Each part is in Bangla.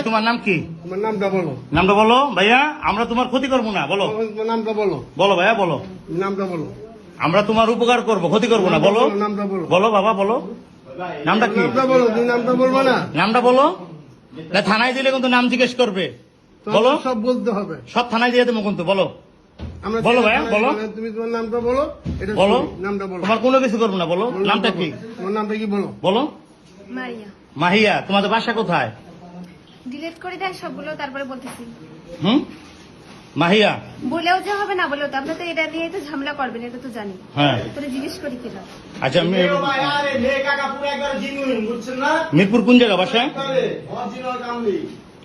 তোমার নাম কি? নামটা বলো ভাইয়া, আমরা তোমার ক্ষতি করবো না। বলো নামটা বলো। বলো ভাইয়া বলো নামটা বলো। আমরা তোমার উপকার করবো, ক্ষতি করবো না। বলো নামটা বলো। বলো বাবা বলো নামটা কি? নামটা বলো। তুমি নামটা বলবো না। নামটা বলো না, থানায় দিলে কিন্তু নাম জিজ্ঞেস করবে। বলো সব বলতে হবে। সব থানায় দিয়ে দেবো কিন্তু। বলো বলো ভাইয়া বলো। তুমি তোমার নামটা বলো। এটা বলো নামটা বলো। তোমার কোনো কিছু করবো না। বলো নামটা কি? তোমার নামটা কি বলো? বলো মারিয়া। মাহিয়া। তোমাদের বাসা কোথায়? ডিলিট করে দেয় সবগুলো, তারপরে বলতেছি। মাহিয়া বলেও যে হবে না বলেও তো আপনি তো এটা নিয়ে তো ঝামেলা করবেন, এটা তো জানি। হ্যাঁ তোরে জিজ্ঞেস করি কিনা। আচ্ছা মিরপুর কোন জায়গা বাসা?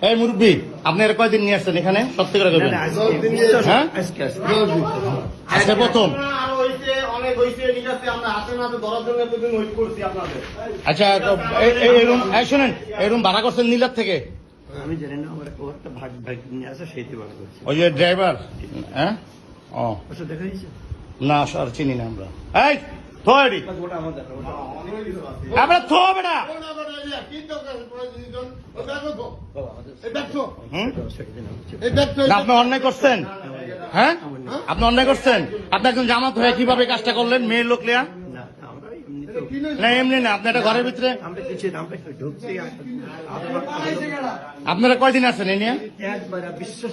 এই মুরব্বী, আপনি এর কয়দিন নিয়ে আসছেন এখানে? সত্যি করে করবেন। হ্যাঁ আজকে প্রথম। আচ্ছা শোনেন, এই রুম ভাড়া করছেন নীলার থেকে? আমি জানি না, আমার একটা ভাগ নিয়ে আসে, সেইটি ভাড়া করছি। ওই যে ড্রাইভার? হ্যাঁ ও ওটা দেখা দিয়েছে না, আর চিনি না আমরা। এই থোড়ি আমরা থো বেটা। আপনি অন্যায় করছেন। হ্যাঁ আপনি অন্যায় করছেন। আপনি একজন জামাত হয়ে কিভাবে কাজটা করলেন? মেয়ের লোক লিয়া না, আমরা এমনিতে না, এমনি না। আপনি একটা ঘরের ভিতরে আমরা কিছু আমরা ঢুকছি, আপনারা কয়দিন আছেন এ নিয়ে? একবার বিশ্বাস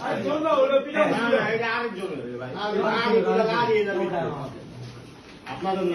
আপনাদের